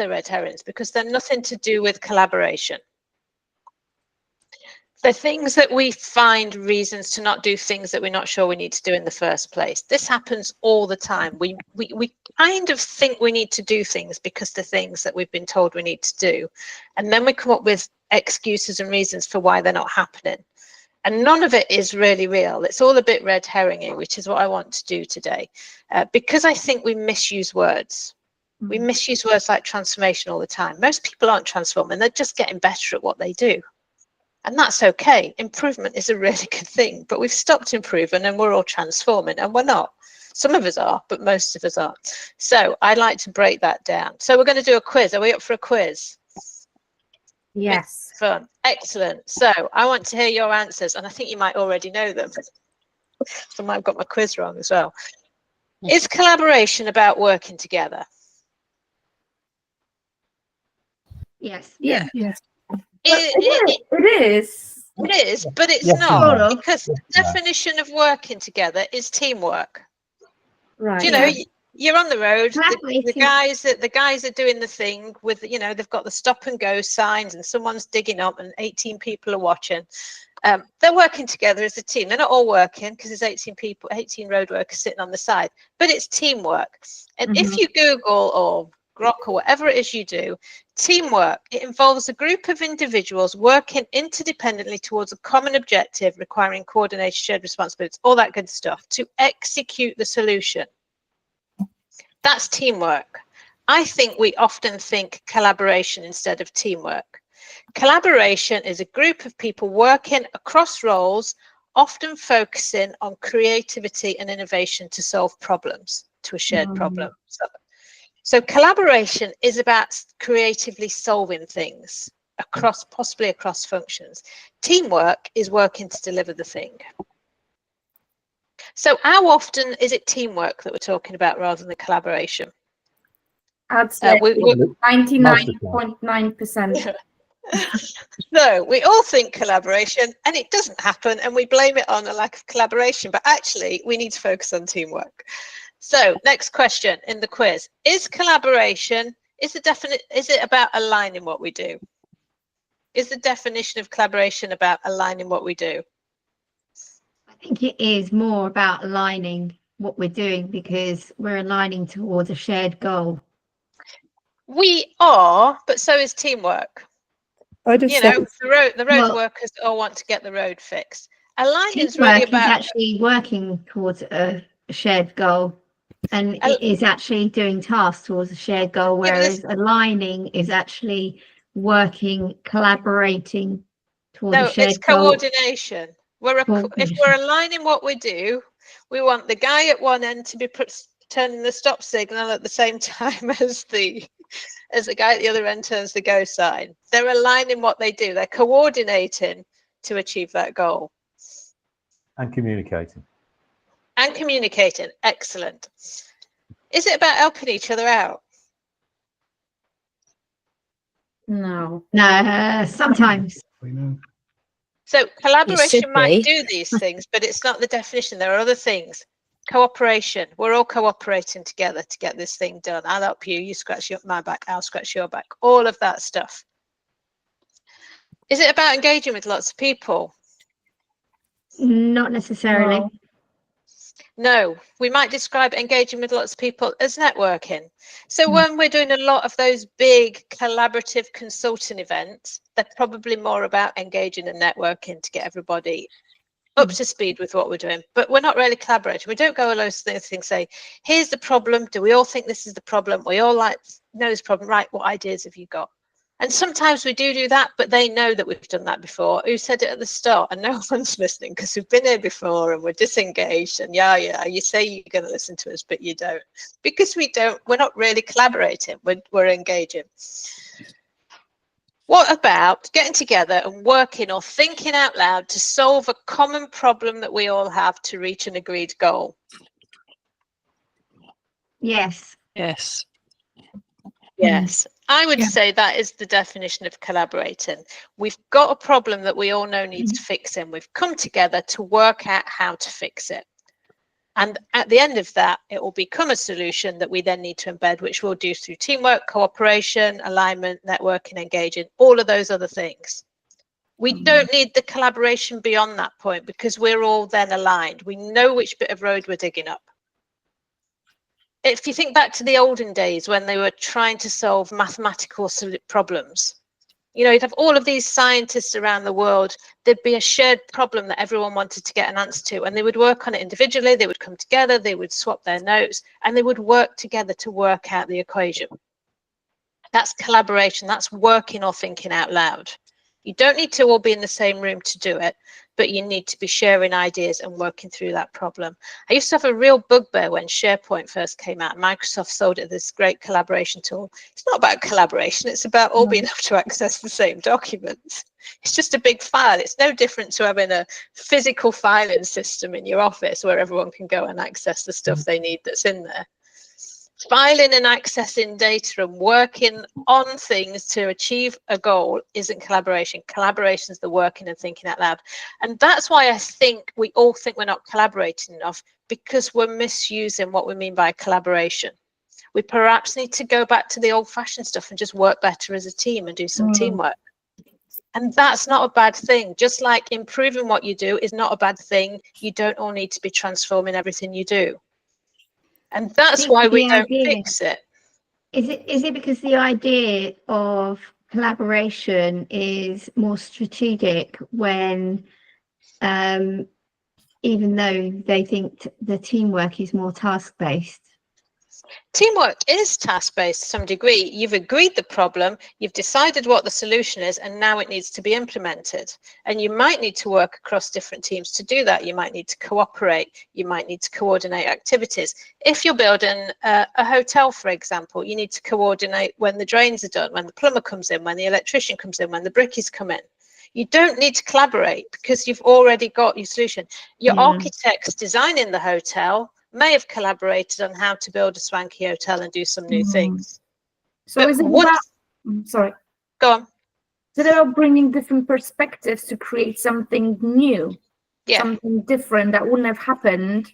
they're red herrings because they're nothing to do with collaboration. They're things that we find reasons to not do things that we're not sure we need to do in the first place. This happens all the time. We kind of think we need to do things because they're things that we've been told we need to do. And then we come up with excuses and reasons for why they're not happening. And none of it is really real. It's all a bit red herring-y, which is what I want to do today. Because I think we misuse words. We misuse words like transformation all the time. Most people aren't transforming. They're just getting better at what they do. And that's okay. Improvement is a really good thing, but we've stopped improving and we're all transforming, and we're not. Some of us are, but most of us aren't. So I like to break that down. So we're going to do a quiz. Are we up for a quiz? Yes. It's fun. Excellent. So I want to hear your answers, and I think you might already know them. So I might have got my quiz wrong as well. Is collaboration about working together? Yes. Yeah. Yes. It is. It is, but it's Yes, not, no. because the definition of working together is teamwork. Right. You know, you're on the road. The Collaborating. guys are doing the thing with, you know, they've got the stop and go signs, and someone's digging up, and 18 people are watching. They're working together as a team. They're not all working because there's 18 people, 18 road workers sitting on the side, but it's teamwork. And if you Google or Grok or whatever it is you do, teamwork, it involves a group of individuals working interdependently towards a common objective, requiring coordination, shared responsibilities, all that good stuff to execute the solution. That's teamwork. I think we often think collaboration instead of teamwork. Collaboration is a group of people working across roles, often focusing on creativity and innovation to solve problems, to a shared problem. So collaboration is about creatively solving things possibly across functions. Teamwork is working to deliver the thing. So how often is it teamwork that we're talking about rather than collaboration? I'd say 99.9%. So we all think collaboration, and it doesn't happen, and we blame it on a lack of collaboration, but actually we need to focus on teamwork. So next question in the quiz: is collaboration, is it about aligning what we do? Is the definition of collaboration about aligning what we do? I think it is more about aligning what we're doing because we're aligning towards a shared goal. We are, but so is teamwork. You know, the road workers all want to get the road fixed. Aligning is really about actually working towards a shared goal, and it is actually doing tasks towards a shared goal, whereas aligning is actually working, collaborating towards a shared it's coordination. If we're aligning what we do, we want the guy at one end to be turning the stop signal at the same time as the guy at the other end turns the go sign. They're aligning what they do. They're coordinating to achieve that goal. And communicating. And communicating. Excellent. Is it about helping each other out? No, sometimes. So collaboration might do these things, but it's not the definition. There are other things. Cooperation. We're all cooperating together to get this thing done. I'll help you. You scratch my back. I'll scratch your back. All of that stuff. Is it about engaging with lots of people? Not necessarily. No, we might describe engaging with lots of people as networking. So when we're doing a lot of those big collaborative consulting events, they're probably more about engaging and networking to get everybody up to speed with what we're doing. But we're not really collaborating. We don't go all those things, say, here's the problem. Do we all think this is the problem? We all know this problem. Right, what ideas have you got? And sometimes we do that, but they know that we've done that before. Who said it at the start? And no one's listening because we've been here before and we're disengaged. And yeah, you say you're going to listen to us, but you don't. Because we're not really collaborating. We're engaging. What about getting together and working or thinking out loud to solve a common problem that we all have to reach an agreed goal? Yes. Yes. Yes. I would say that is the definition of collaborating. We've got a problem that we all know needs fixing. We've come together to work out how to fix it. And at the end of that, it will become a solution that we then need to embed, which we'll do through teamwork, cooperation, alignment, networking, engaging, all of those other things. We don't need the collaboration beyond that point, because we're all then aligned. We know which bit of road we're digging up. If you think back to the olden days when they were trying to solve mathematical problems, you know, you'd have all of these scientists around the world. There'd be a shared problem that everyone wanted to get an answer to, and they would work on it individually. They would come together, they would swap their notes, and they would work together to work out the equation. That's collaboration. That's working or thinking out loud. You don't need to all be in the same room to do it, but you need to be sharing ideas and working through that problem. I used to have a real bugbear when SharePoint first came out. Microsoft sold it this great collaboration tool. It's not about collaboration. It's about all being able to access the same documents. It's just a big file. It's no different to having a physical filing system in your office where everyone can go and access the stuff they need that's in there. Filing and accessing data and working on things to achieve a goal isn't collaboration. Collaboration is the working and thinking out loud. And that's why I think we all think we're not collaborating enough, because we're misusing what we mean by collaboration. We perhaps need to go back to the old-fashioned stuff and just work better as a team and do some teamwork. And that's not a bad thing. Just like improving what you do is not a bad thing. You don't all need to be transforming everything you do. And that's why we don't fix it. Is it because the idea of collaboration is more strategic when, even though they think the teamwork is more task-based? Teamwork is task-based to some degree. You've agreed the problem, you've decided what the solution is, and now it needs to be implemented. And you might need to work across different teams to do that. You might need to cooperate. You might need to coordinate activities. If you're building a hotel, for example, you need to coordinate when the drains are done, when the plumber comes in, when the electrician comes in, when the brickies come in. You don't need to collaborate because you've already got your solution. Your architects designing the hotel may have collaborated on how to build a swanky hotel and do some new things. So is it about, sorry, go on. Is it about bringing different perspectives to create something new, something different that wouldn't have happened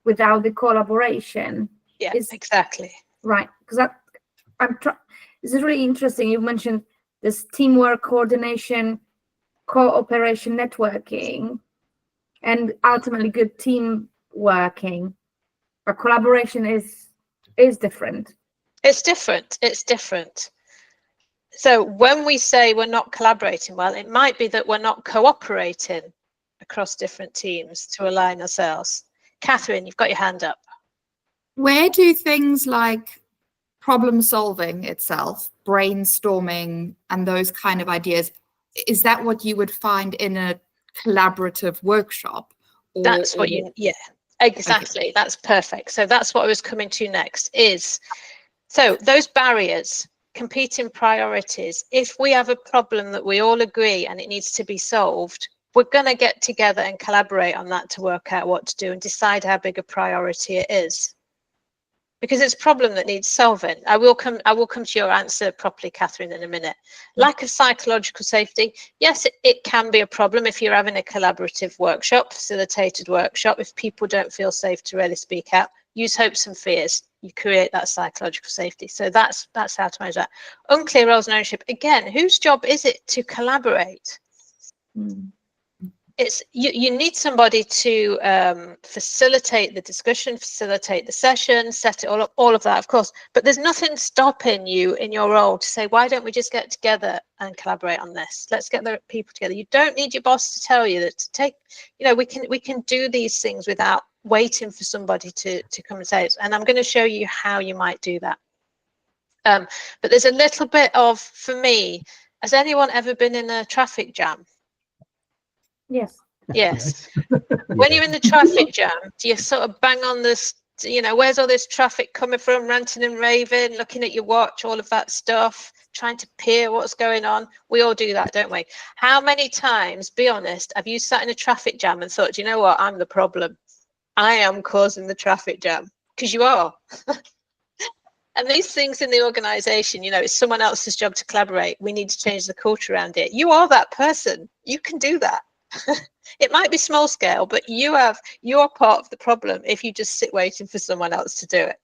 without the collaboration? Yeah, exactly. Right, because this is really interesting. You mentioned this teamwork, coordination, cooperation, networking, and ultimately good team working. But collaboration is different. It's different. It's different. So when we say we're not collaborating well, it might be that we're not cooperating across different teams to align ourselves. Catherine, you've got your hand up. Where do things like problem solving itself, brainstorming, and those kind of ideas, is that what you would find in a collaborative workshop? That's what you, exactly. Okay. That's perfect. So that's what I was coming to next is, so those barriers, competing priorities, if we have a problem that we all agree and it needs to be solved, we're going to get together and collaborate on that to work out what to do and decide how big a priority it is. Because it's a problem that needs solving. I will come to your answer properly, Catherine, in a minute. Lack of psychological safety. Yes, it can be a problem if you're having a collaborative workshop, facilitated workshop. If people don't feel safe to really speak out, use hopes and fears. You create that psychological safety. So that's how to manage that. Unclear roles and ownership. Again, whose job is it to collaborate? It's you need somebody to facilitate the discussion, facilitate the session, set it all up, all of that, of course. But there's nothing stopping you in your role to say, why don't we just get together and collaborate on this? Let's get the people together. You don't need your boss to tell you that to take, you know, we can do these things without waiting for somebody to come and say it. And I'm going to show you how you might do that. But there's a little bit of, for me, has anyone ever been in a traffic jam? Yes. Yes. When you're in the traffic jam, do you sort of bang on this, you know, where's all this traffic coming from, ranting and raving, looking at your watch, all of that stuff, trying to peer what's going on? We all do that, don't we? How many times, be honest, have you sat in a traffic jam and thought, do you know what, I'm the problem. I am causing the traffic jam, because you are. And these things in the organization, you know, it's someone else's job to collaborate. We need to change the culture around it. You are that person. You can do that. It might be small scale, but you're part of the problem if you just sit waiting for someone else to do it.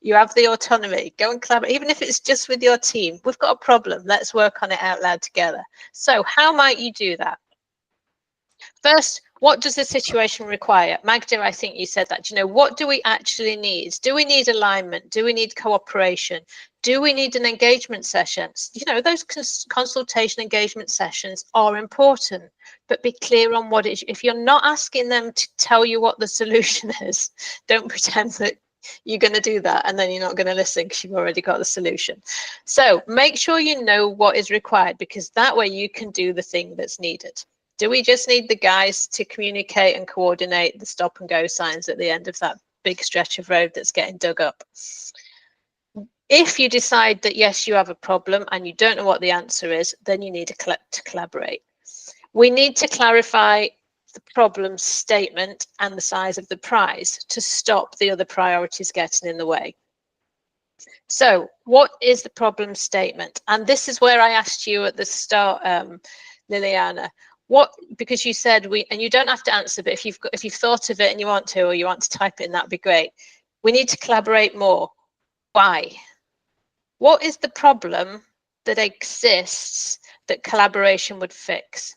You have the autonomy. Go and collaborate, even if it's just with your team. We've got a problem. Let's work on it out loud together. So how might you do that? First, what does the situation require? Magda, I think you said that. You know, what do we actually need? Do we need alignment? Do we need cooperation? Do we need an engagement session? You know, those consultation engagement sessions are important, but be clear on what it is. If you're not asking them to tell you what the solution is, don't pretend that you're going to do that and then you're not going to listen because you've already got the solution. So make sure you know what is required, because that way you can do the thing that's needed. Do we just need the guys to communicate and coordinate the stop and go signs at the end of that big stretch of road that's getting dug up? If you decide that, yes, you have a problem and you don't know what the answer is, then you need to collaborate. We need to clarify the problem statement and the size of the prize to stop the other priorities getting in the way. So what is the problem statement? And this is where I asked you at the start, Liliana, because you said and you don't have to answer, but if you've thought of it and you want to, or you want to type it in, that'd be great. We need to collaborate more. Why? What is the problem that exists that collaboration would fix?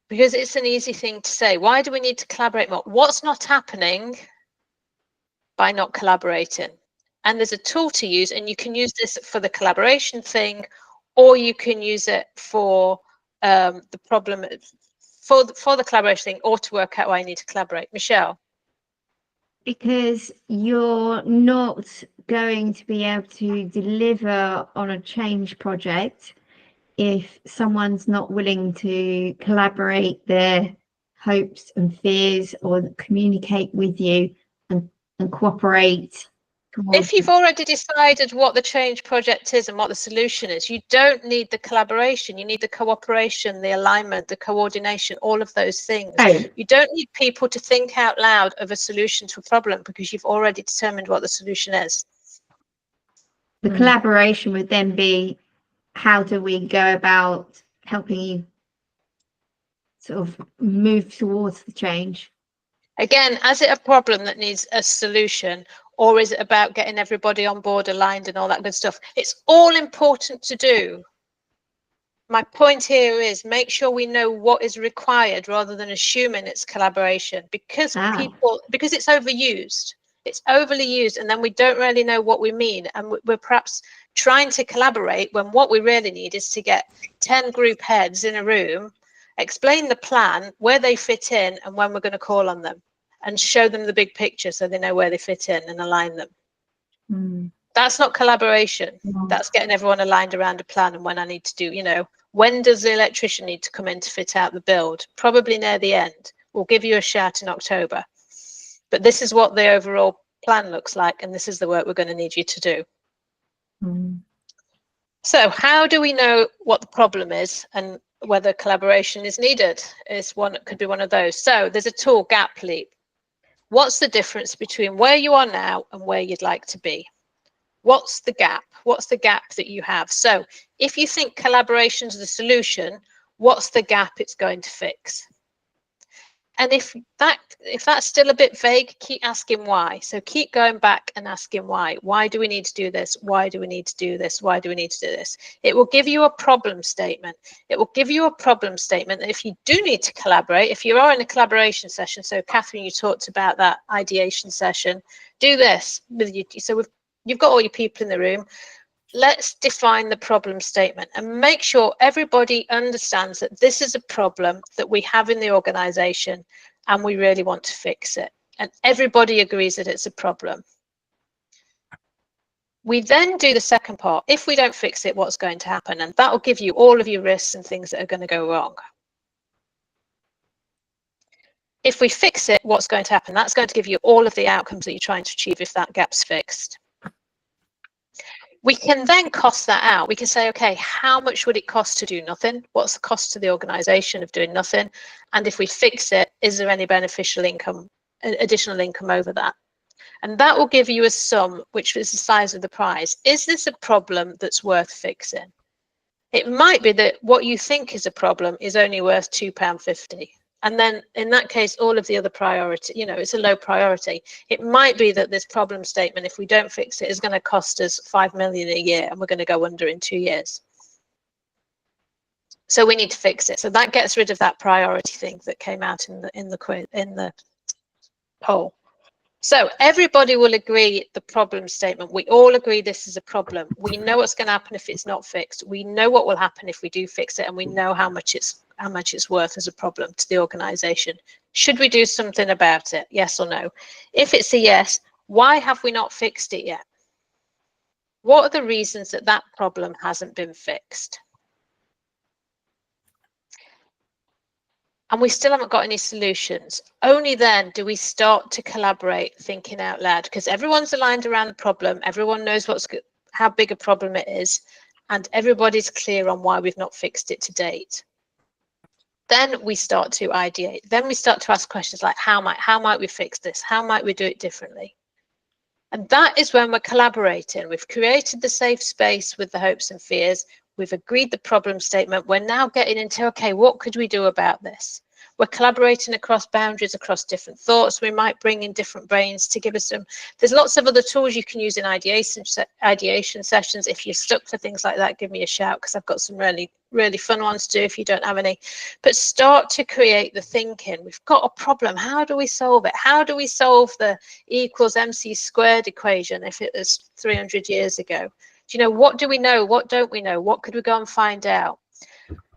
Because it's an easy thing to say. Why do we need to collaborate more? What's not happening by not collaborating? And there's a tool to use, and you can use this for the collaboration thing, or you can use it for the problem, for the collaboration thing, or to work out why you need to collaborate. Michelle? Because you're not going to be able to deliver on a change project if someone's not willing to collaborate their hopes and fears or communicate with you and cooperate. If you've already decided what the change project is and what the solution is, you don't need the collaboration. You need the cooperation, the alignment, the coordination, all of those things. Oh. You don't need people to think out loud of a solution to a problem because you've already determined what the solution is. The collaboration would then be, how do we go about helping you sort of move towards the change? Again, is it a problem that needs a solution, or is it about getting everybody on board, aligned and all that good stuff? It's all important to do. My point here is make sure we know what is required rather than assuming it's collaboration, because because it's overused. It's overly used, and then we don't really know what we mean, and we're perhaps trying to collaborate when what we really need is to get 10 group heads in a room, explain the plan, where they fit in and when we're going to call on them, and show them the big picture so they know where they fit in and align them. That's not collaboration. That's getting everyone aligned around a plan and when I need to do, you know, when does the electrician need to come in to fit out the build? Probably near the end. We'll give you a shout in October. But this is what the overall plan looks like, and this is the work we're going to need you to do. So how do we know what the problem is and whether collaboration is needed? Could be one of those. So there's a tool, Gap Leap. What's the difference between where you are now and where you'd like to be? What's the gap? What's the gap that you have? So if you think collaboration is the solution, what's the gap it's going to fix? And if that's still a bit vague, keep asking why. So keep going back and asking why. Why do we need to do this? Why do we need to do this? Why do we need to do this? It will give you a problem statement. It will give you a problem statement that if you do need to collaborate, if you are in a collaboration session, so Catherine, you talked about that ideation session, do this with you. So you've got all your people in the room. Let's define the problem statement and make sure everybody understands that this is a problem that we have in the organization and we really want to fix it. And everybody agrees that it's a problem. We then do the second part. If we don't fix it, what's going to happen? And that will give you all of your risks and things that are going to go wrong. If we fix it, what's going to happen? That's going to give you all of the outcomes that you're trying to achieve if that gap's fixed. We can then cost that out. We can say, okay, how much would it cost to do nothing? What's the cost to the organization of doing nothing? And if we fix it, is there any beneficial income, additional income over that? And that will give you a sum, which is the size of the prize. Is this a problem that's worth fixing? It might be that what you think is a problem is only worth £2.50. And then in that case, all of the other priority, you know, it's a low priority. It might be that this problem statement, if we don't fix it, is going to cost us 5 million a year and we're going to go under in 2 years. So we need to fix it. So that gets rid of that priority thing that came out in the poll. So everybody will agree the problem statement. We all agree this is a problem. We know what's going to happen if it's not fixed. We know what will happen if we do fix it, and we know how much it's worth as a problem to the organization. Should we do something about it? Yes or no? If it's a yes, why have we not fixed it yet? What are the reasons that that problem hasn't been fixed? And we still haven't got any solutions. Only then do we start to collaborate, thinking out loud, because everyone's aligned around the problem. Everyone knows how big a problem it is, and everybody's clear on why we've not fixed it to date. Then we start to ideate. Then we start to ask questions like, how might we fix this? How might we do it differently? And that is when we're collaborating. We've created the safe space with the hopes and fears. We've agreed the problem statement. We're now getting into, okay, what could we do about this? We're collaborating across boundaries, across different thoughts. We might bring in different brains to give us some. There's lots of other tools you can use in ideation sessions. If you're stuck for things like that, give me a shout, because I've got some really, really fun ones to do if you don't have any. But start to create the thinking. We've got a problem. How do we solve it? How do we solve the E equals MC squared equation if it was 300 years ago? Do you know, what do we know? What don't we know? What could we go and find out?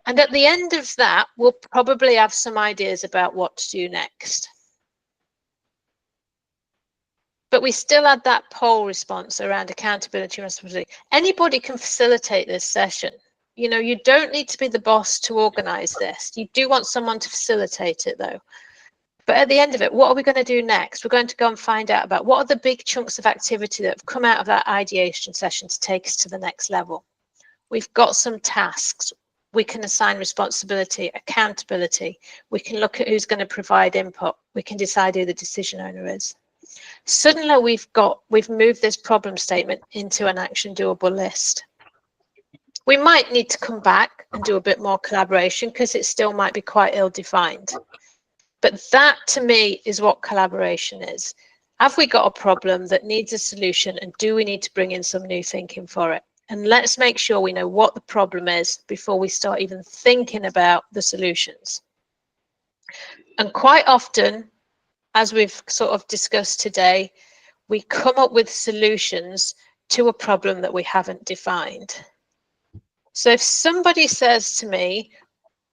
And at the end of that, we'll probably have some ideas about what to do next. But we still had that poll response around accountability and responsibility. Anybody can facilitate this session. You know, you don't need to be the boss to organize this. You do want someone to facilitate it, though. But at the end of it, what are we going to do next? We're going to go and find out about what are the big chunks of activity that have come out of that ideation session to take us to the next level. We've got some tasks. We can assign responsibility, accountability. We can look at who's going to provide input. We can decide who the decision owner is. Suddenly we've moved this problem statement into an action doable list. We might need to come back and do a bit more collaboration because it still might be quite ill-defined. But that, to me, is what collaboration is. Have we got a problem that needs a solution, and do we need to bring in some new thinking for it? And let's make sure we know what the problem is before we start even thinking about the solutions. And quite often, as we've sort of discussed today, we come up with solutions to a problem that we haven't defined. So if somebody says to me,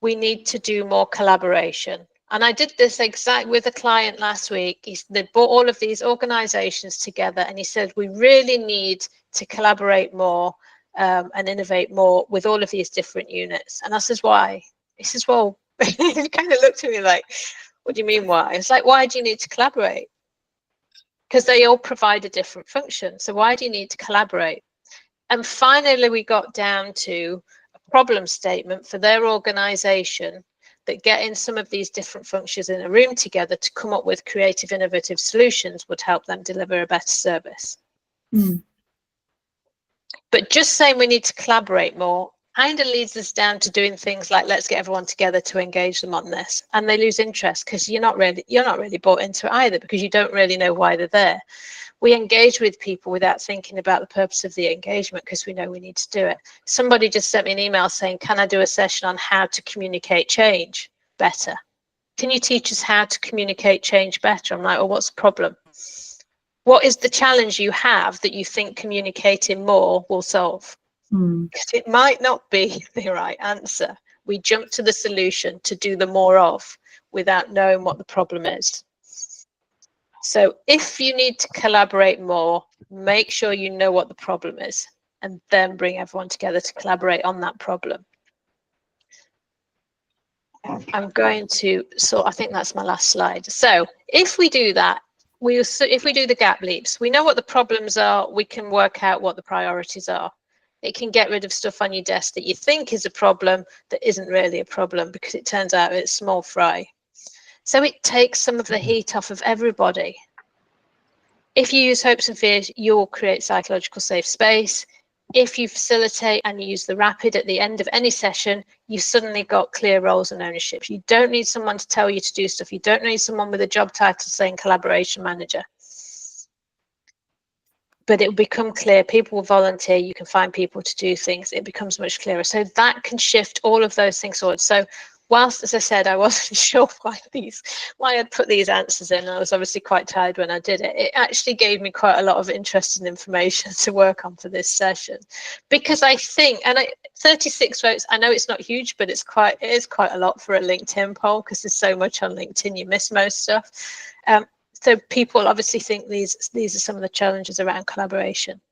we need to do more collaboration, and I did this exact with a client last week. They brought all of these organizations together, and he said, we really need to collaborate more and innovate more with all of these different units. And I says, why? He says, well, he kind of looked at me like, what do you mean why? It's like, why do you need to collaborate? Because they all provide a different function. So why do you need to collaborate? And finally, we got down to a problem statement for their organization that getting some of these different functions in a room together to come up with creative, innovative solutions would help them deliver a better service. Mm. But just saying we need to collaborate more kind of leads us down to doing things like, let's get everyone together to engage them on this, and they lose interest because you're not really bought into it either, because you don't really know why they're there. We engage with people without thinking about the purpose of the engagement because we know we need to do it. Somebody just sent me an email saying, can I do a session on how to communicate change better? Can you teach us how to communicate change better? I'm like, well, what's the problem? What is the challenge you have that you think communicating more will solve? Because it might not be the right answer. We jump to the solution to do the more of without knowing what the problem is. So if you need to collaborate more, make sure you know what the problem is, and then bring everyone together to collaborate on that problem. I'm going to, I think that's my last slide. So if we do that, if we do the gap leaps, we know what the problems are, we can work out what the priorities are. It can get rid of stuff on your desk that you think is a problem that isn't really a problem, because it turns out it's small fry. So it takes some of the heat off of everybody. If you use hopes and fears, you'll create psychological safe space. if you facilitate and you use the rapid at the end of any session, you suddenly got clear roles and ownership. You don't need someone to tell you to do stuff. You don't need someone with a job title saying collaboration manager. But it will become clear. People will volunteer. You can find people to do things. It becomes much clearer. So that can shift all of those things forward. So whilst, as I said, I wasn't sure why I'd put these answers in, I was obviously quite tired when I did it. It actually gave me quite a lot of interesting information to work on for this session, because I think, 36 votes, I know it's not huge, but it is quite a lot for a LinkedIn poll, because there's so much on LinkedIn, you miss most stuff. So people obviously think these are some of the challenges around collaboration.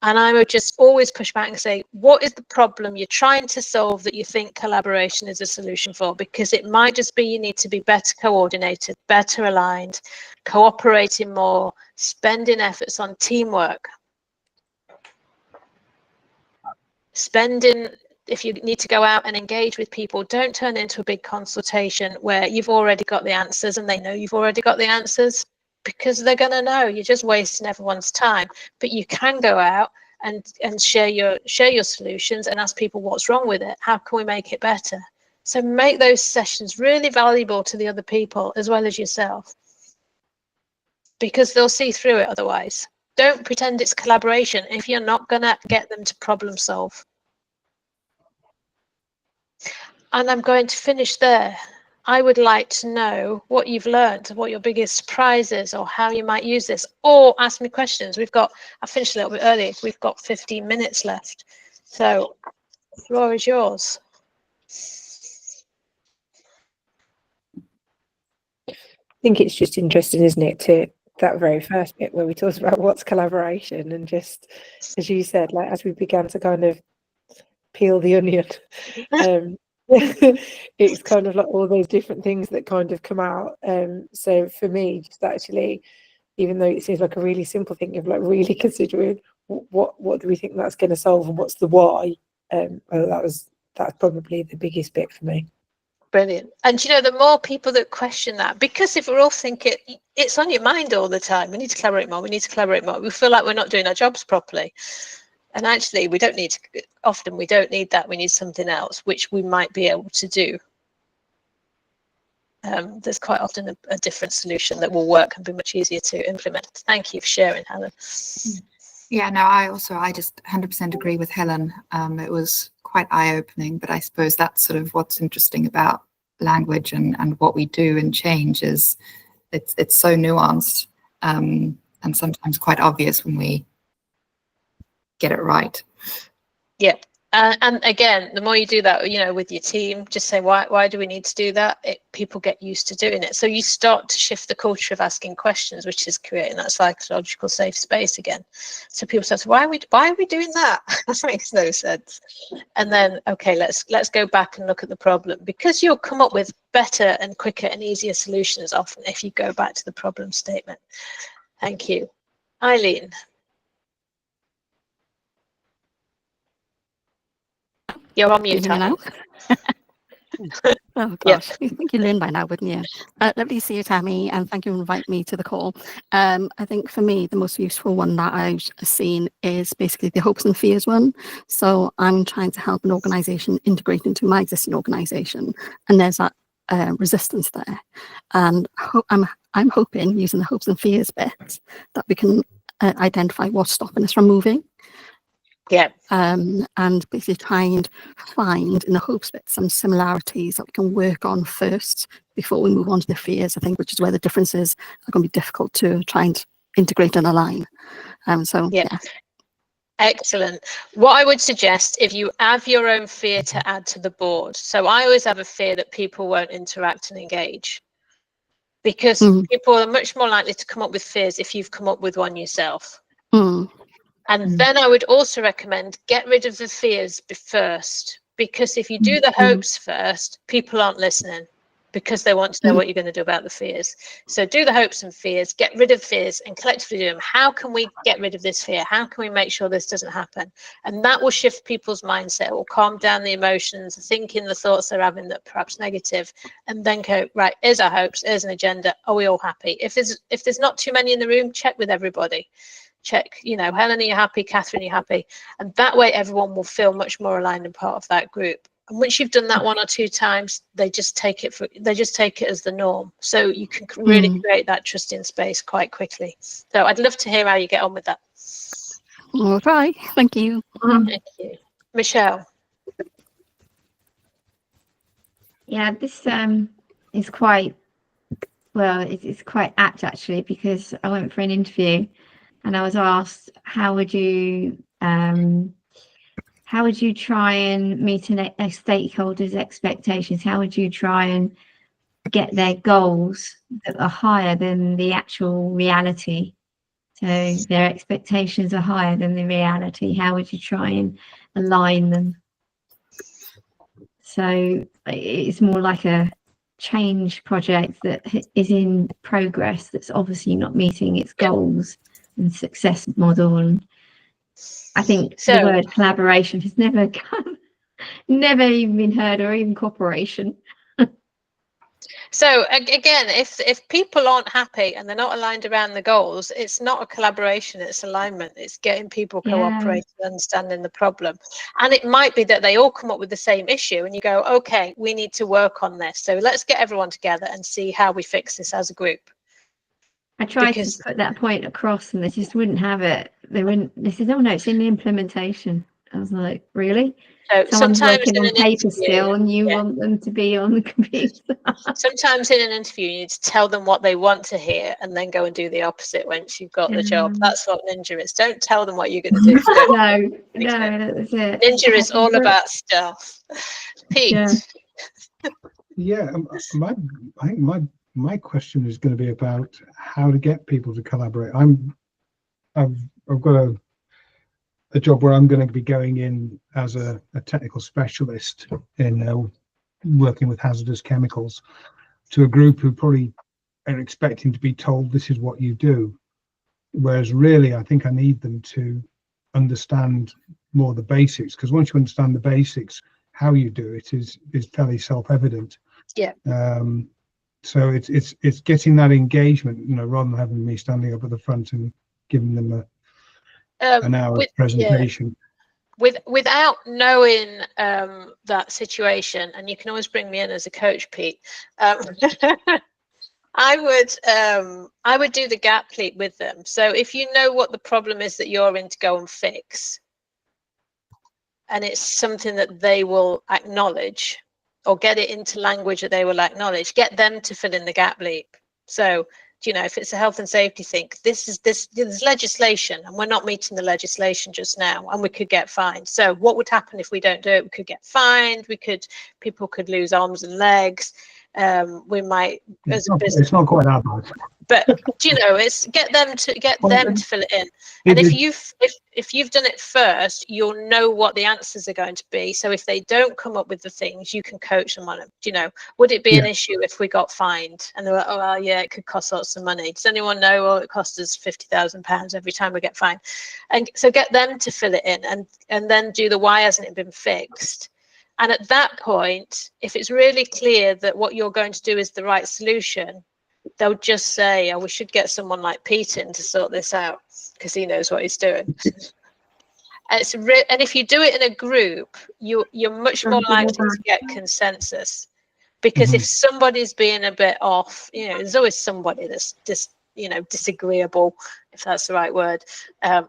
And I would just always push back and say, what is the problem you're trying to solve that you think collaboration is a solution for? Because it might just be you need to be better coordinated, better aligned, cooperating more, spending efforts on teamwork, if you need to go out and engage with people, don't turn it into a big consultation where you've already got the answers and they know you've already got the answers, because they're going to know you're just wasting everyone's time. But you can go out and share your solutions and ask people what's wrong with it. How can we make it better? So make those sessions really valuable to the other people as well as yourself, because they'll see through it otherwise. Don't pretend it's collaboration if you're not going to get them to problem solve. And I'm going to finish there. I would like to know what you've learned, what your biggest surprise is, or how you might use this, or ask me questions. I finished a little bit early. We've got 15 minutes left. So the floor is yours. I think it's just interesting, isn't it, to that very first bit where we talked about what's collaboration, and just, as you said, like as we began to kind of peel the onion, it's kind of like all those different things that kind of come out. So for me, just actually, even though it seems like a really simple thing, of like really considering what do we think that's going to solve and what's the why. That's probably the biggest bit for me. Brilliant. And you know, the more people that question that, because if we're all thinking it's on your mind all the time, we need to collaborate more, we feel like we're not doing our jobs properly. And actually, we don't need that. We need something else, which we might be able to do. There's quite often a different solution that will work and be much easier to implement. Thank you for sharing, Helen. Yeah, no, I just 100% agree with Helen. It was quite eye-opening, but I suppose that's sort of what's interesting about language and what we do and change is it's so nuanced and sometimes quite obvious when we get it right. Yeah. And again, the more you do that, you know, with your team, just say, why do we need to do that? People get used to doing it. So you start to shift the culture of asking questions, which is creating that psychological safe space again. So people say, why are we doing that? That makes no sense. And then, okay, let's go back and look at the problem, because you'll come up with better and quicker and easier solutions often if you go back to the problem statement. Thank you. Eileen. You're on mute now. Oh gosh, I think you learned by now, wouldn't you? Lovely to see you, Tammy, and thank you for inviting me to the call. I think for me, the most useful one that I've seen is basically the hopes and fears one. So I'm trying to help an organisation integrate into my existing organisation, and there's that resistance there. And I'm hoping, using the hopes and fears bit, that we can identify what's stopping us from moving. Yeah. And basically try and find, in the hopes bit, some similarities that we can work on first before we move on to the fears, I think, which is where the differences are going to be difficult to try and integrate and align. Yeah. Excellent. What I would suggest, if you have your own fear to add to the board, so I always have a fear that people won't interact and engage, because people are much more likely to come up with fears if you've come up with one yourself. And then I would also recommend get rid of the fears first, because if you do the hopes first, people aren't listening because they want to know what you're going to do about the fears. So do the hopes and fears, get rid of fears, and collectively do them. How can we get rid of this fear? How can we make sure this doesn't happen? And that will shift people's mindset, will calm down the emotions, the thinking, the thoughts they're having that perhaps negative, and then go, right, here's our hopes, here's an agenda. Are we all happy? If there's not too many in the room, check with everybody. check, you know, Helen, are you happy? Catherine, are you happy? And that way everyone will feel much more aligned and part of that group. And once you've done that 1 or 2 times, they just take it as the norm. So you can really create that trusting space quite quickly. So I'd love to hear how you get on with that. All right, thank you. Thank you. Michelle. Yeah, this is quite, well, it's quite apt actually, because I went for an interview and I was asked, how would you try and meet a stakeholder's expectations? How would you try and get their goals that are higher than the actual reality? So their expectations are higher than the reality. How would you try and align them? So it's more like a change project that is in progress, that's obviously not meeting its goals and success model. And I think the word collaboration has never even been heard, or even cooperation. So again, if people aren't happy and they're not aligned around the goals, it's not a collaboration, it's alignment. It's getting people cooperating, understanding the problem. And it might be that they all come up with the same issue and you go, okay, we need to work on this. So let's get everyone together and see how we fix this as a group. I tried to put that point across and they just wouldn't have it. They said, oh no, it's in the implementation. I was like, really? So someone's sometimes working on paper still and you want them to be on the computer. Sometimes in an interview you need to tell them what they want to hear and then go and do the opposite once you've got the job. That's what Ninja is. Don't tell them what you're going to do. No, that's it. Ninja is all about stuff. Pete. Yeah, I think my question is going to be about how to get people to collaborate. I've got a job where I'm going to be going in as a technical specialist in working with hazardous chemicals to a group who probably are expecting to be told this is what you do, whereas really I think I need them to understand more the basics, because once you understand the basics, how you do it is fairly self-evident. So it's getting that engagement, you know, rather than having me standing up at the front and giving them an hour presentation. Without knowing that situation, and you can always bring me in as a coach, Pete. I would do the gap leap with them. So if you know what the problem is that you're in to go and fix, and it's something that they will acknowledge, or get it into language that they will acknowledge, get them to fill in the gap leap. So, you know, if it's a health and safety thing, there's legislation and we're not meeting the legislation just now and we could get fined. So what would happen if we don't do it? We could get fined, people could lose arms and legs. We might, as a business, it's not quite that bad. But you know, it's get them to fill it in. And if you've done it first, you'll know what the answers are going to be. So if they don't come up with the things, you can coach them on it. You know, would it be an issue if we got fined? And they're like, oh well, yeah, it could cost lots of money. Does anyone know? Well, it costs us £50,000 every time we get fined. And so get them to fill it in, and then do the why hasn't it been fixed. And at that point, if it's really clear that what you're going to do is the right solution, they'll just say, oh, we should get someone like Pete in to sort this out because he knows what he's doing. And if you do it in a group, you're much more likely to get consensus, because if somebody's being a bit off, you know, there's always somebody that's just, you know, disagreeable, if that's the right word.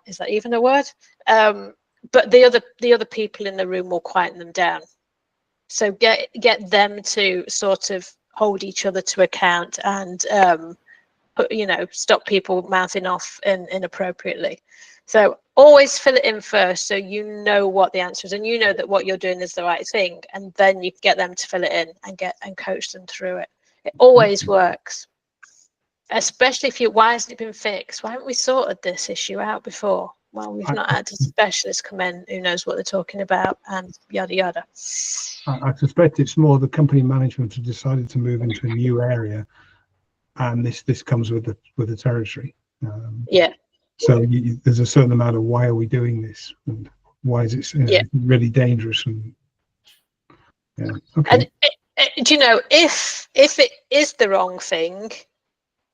Is that even a word? But the other people in the room will quieten them down. So get them to sort of hold each other to account and you know, stop people mouthing off inappropriately. So always fill it in first, so you know what the answer is and you know that what you're doing is the right thing, and then you get them to fill it in and coach them through it. It always works, especially if why hasn't it been fixed? Why haven't we sorted this issue out before? Well, we've not had a specialist come in who knows what they're talking about, and yada yada. I suspect it's more the company management have decided to move into a new area, and this comes with the territory. So there's a certain amount of why are we doing this, and why is it really dangerous, and okay. And do you know, if it is the wrong thing,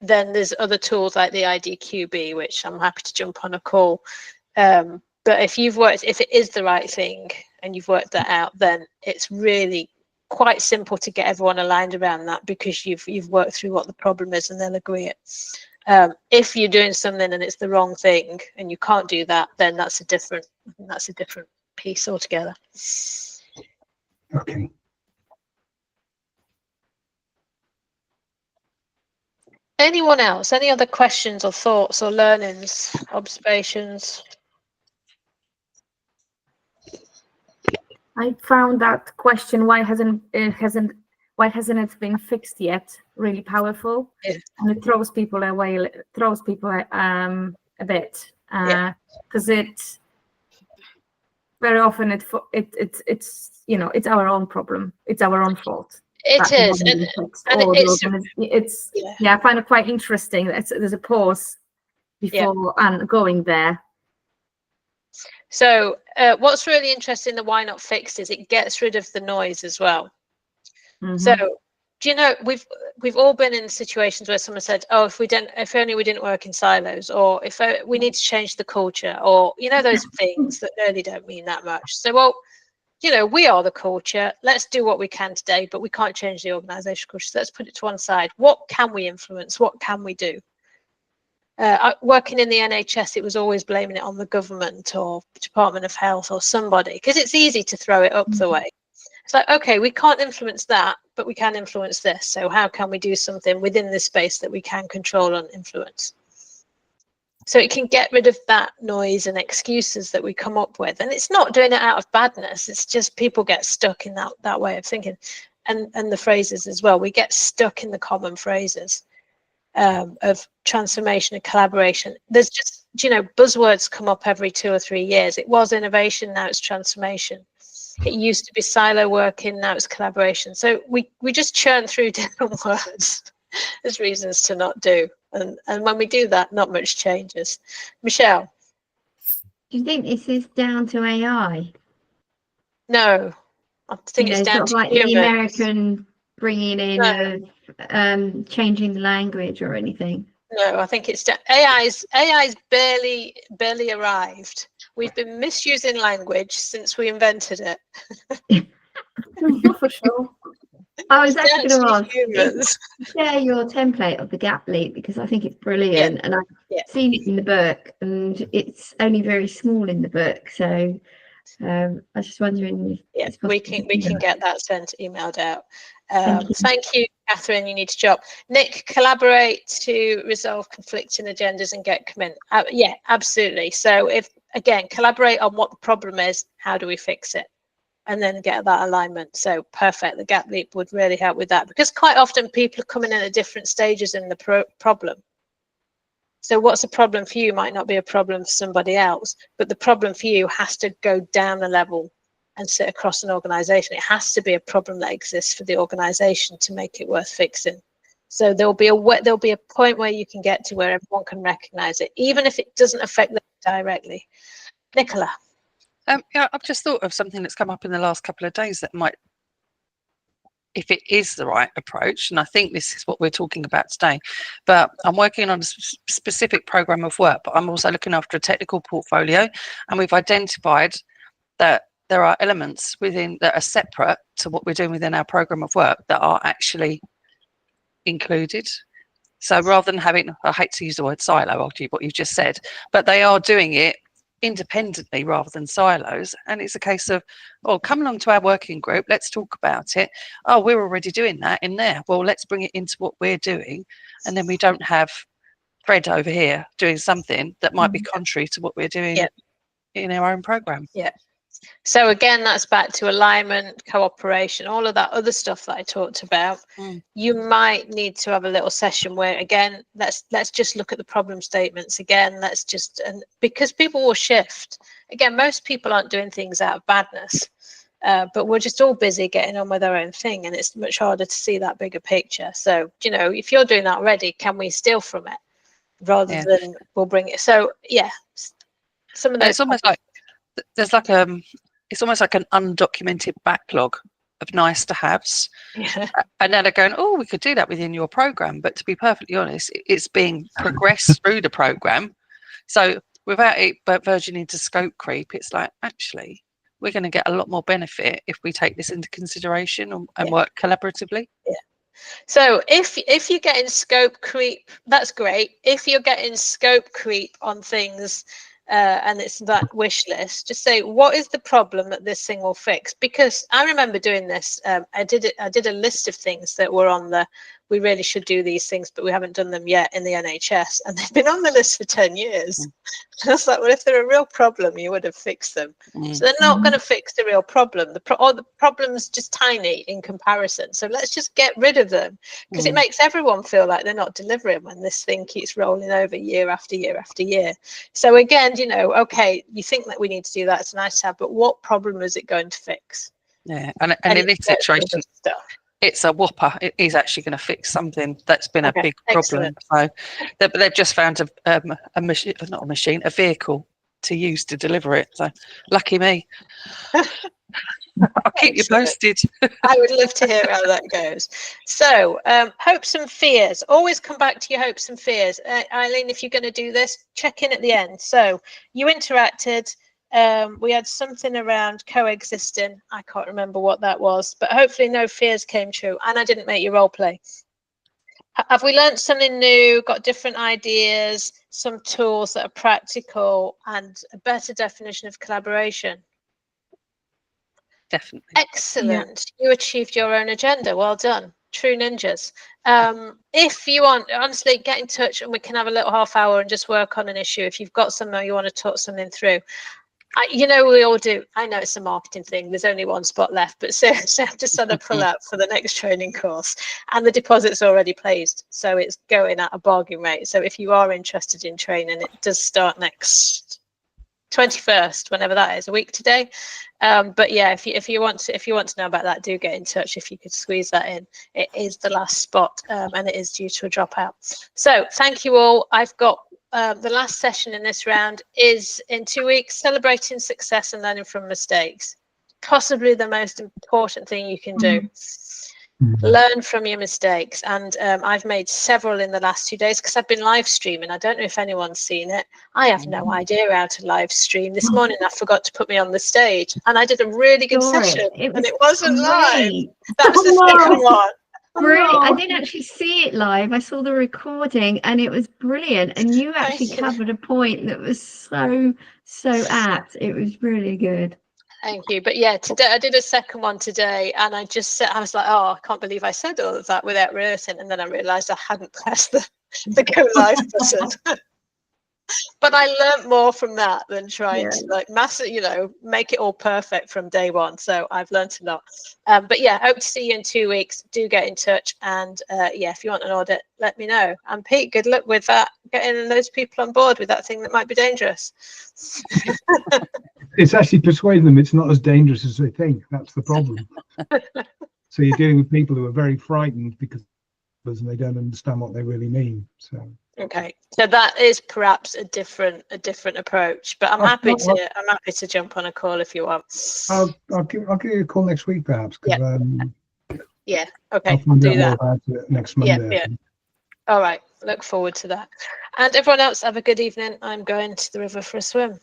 then there's other tools like the IDQB, which I'm happy to jump on a call. But if it is the right thing and you've worked that out, then it's really quite simple to get everyone aligned around that, because you've worked through what the problem is and they'll agree it. If you're doing something and it's the wrong thing and you can't do that, then that's a different piece altogether. Okay. Anyone else? Any other questions or thoughts or learnings, observations? I found that question, why hasn't it been fixed yet, really powerful. Yeah. And it throws people away, a bit, because it very often it's you know, it's our own problem, it's our own fault. It is, I find it quite interesting that there's a pause before and going there. So what's really interesting, the why not fixed, is it gets rid of the noise as well. Mm-hmm. So do you know, we've all been in situations where someone said, oh, if only we didn't work in silos, or if we need to change the culture, or you know, those things that really don't mean that much. So, well, you know, we are the culture, let's do what we can today, but we can't change the organizational culture, so let's put it to one side. What can we influence? What can we do? Working in the NHS, it was always blaming it on the government or Department of Health or somebody, because it's easy to throw it up the way. It's like, okay, we can't influence that, but we can influence this. So how can we do something within this space that we can control and influence? So it can get rid of that noise and excuses that we come up with. And it's not doing it out of badness. It's just people get stuck in that way of thinking. And the phrases as well. We get stuck in the common phrases of transformation and collaboration. There's just, you know, buzzwords come up every 2 or 3 years. It was innovation, now it's transformation. It used to be silo working, now it's collaboration. So we just churn through different words. There's reasons to not do. And when we do that, not much changes. Michelle? Do you think this is down to AI? No. I think it's down sort of to like humans. the American bringing in changing the language or anything. No, I think it's AI's barely arrived. We've been misusing language since we invented it. For sure. I was actually going to ask, humans. share your template of the gap leap, because I think it's brilliant, and I've seen it in the book, and it's only very small in the book. So I was just wondering if we can get that emailed out. Thank you, Catherine. You need to drop. Nick, collaborate to resolve conflicting agendas and get commitment. Yeah, absolutely. So collaborate on what the problem is. How do we fix it? And then get that alignment. So perfect. The gap leap would really help with that, because quite often people are coming in at different stages in the problem. So what's a problem for you might not be a problem for somebody else, but the problem for you has to go down a level and sit across an organization. It has to be a problem that exists for the organization to make it worth fixing. So there'll be a point where you can get to where everyone can recognize it, even if it doesn't affect them directly. Nicola? Yeah, I've just thought of something that's come up in the last couple of days that might, if it is the right approach, and I think this is what we're talking about today, but I'm working on a specific program of work, but I'm also looking after a technical portfolio, and we've identified that there are elements within that are separate to what we're doing within our program of work that are actually included. So rather than having, I hate to use the word silo after what you've just said, but they are doing it independently rather than silos, and it's a case of, oh, come along to our working group, let's talk about it. Oh, we're already doing that in there, well, let's bring it into what we're doing, and then we don't have Fred over here doing something that might be contrary to what we're doing in our own program. So again, that's back to alignment, cooperation, all of that other stuff that I talked about. You might need to have a little session where, again, let's just look at the problem statements again. Because people will shift. Again, most people aren't doing things out of badness, but we're just all busy getting on with our own thing, and it's much harder to see that bigger picture. So, you know, if you're doing that already, can we steal from it rather than we'll bring it? So, some of those. It's almost like there's like it's almost like an undocumented backlog of nice to haves. Yeah. And now they're going, oh, we could do that within your program. But to be perfectly honest, it's being progressed through the program. So without it verging into scope creep, it's like, actually, we're going to get a lot more benefit if we take this into consideration and work collaboratively. Yeah. So if you're getting scope creep, that's great. If you're getting scope creep on things and it's that wish list, just say, what is the problem that this thing will fix? Because I remember doing this. I did a list of things that were on the, we really should do these things, but we haven't done them yet in the NHS, and they've been on the list for 10 years. And I was like, well, if they're a real problem, you would have fixed them. So they're not going to fix the real problem. The problem's just tiny in comparison. So let's just get rid of them, because it makes everyone feel like they're not delivering when this thing keeps rolling over year after year after year. So again, you know, okay, you think that we need to do that, it's nice to have, but what problem is it going to fix? Yeah, and in this situation, it's a whopper. It is actually going to fix something that's been a big problem. So they've just found a machine, not a machine, a vehicle to use to deliver it. So lucky me. I'll keep you posted. I would love to hear how that goes. So hopes and fears. Always come back to your hopes and fears. Eileen, if you're going to do this, check in at the end. So you interacted. We had something around coexisting. I can't remember what that was, but hopefully no fears came true. And I didn't make your role play. Have we learned something new, got different ideas, some tools that are practical, and a better definition of collaboration? Definitely. Excellent. You achieved your own agenda. Well done. True ninjas. If you want, honestly, get in touch and we can have a little half hour and just work on an issue. If you've got somewhere you want to talk something through. You know, we all do. I know it's a marketing thing. There's only one spot left, but seriously, I've just had a pull out for the next training course, and the deposit's already placed, so it's going at a bargain rate. So if you are interested in training, it does start next 21st, whenever that is, a week today. But yeah, if you want to know about that, do get in touch. If you could squeeze that in, it is the last spot, and it is due to a dropout. So thank you all. I've got. The last session in this round is in 2 weeks, celebrating success and learning from mistakes. Possibly the most important thing you can do. Learn from your mistakes. And I've made several in the last 2 days because I've been live streaming. I don't know if anyone's seen it. I have no idea how to live stream. This morning I forgot to put me on the stage and I did a really good session and it wasn't live. That's the second one. Brilliant. I didn't actually see it live. I saw the recording and it was brilliant. And you actually covered a point that was so apt. It was really good. Thank you. But yeah, today I did a second one today and I was like, oh, I can't believe I said all of that without rehearsing. And then I realized I hadn't pressed the go live button. But I learned more from that than trying to like make it all perfect from day one. So I've learned a lot. But yeah, hope to see you in 2 weeks. Do get in touch. And yeah, if you want an audit, let me know. And Pete, good luck with that, getting those people on board with that thing that might be dangerous. It's actually persuading them it's not as dangerous as they think. That's the problem. So you're dealing with people who are very frightened because they don't understand what they really mean. So. Okay, so that is perhaps a different approach, but I'm happy to jump on a call if you want. I'll give you a call next week perhaps. Yeah. Okay. I'll find do out that more about it next Monday. Yeah. All right. Look forward to that. And everyone else, have a good evening. I'm going to the river for a swim.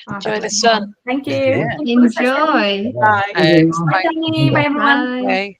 Enjoy the sun. Thank you. Yeah. Enjoy. Bye. Thanks. Bye. Bye. Bye, everyone. Bye.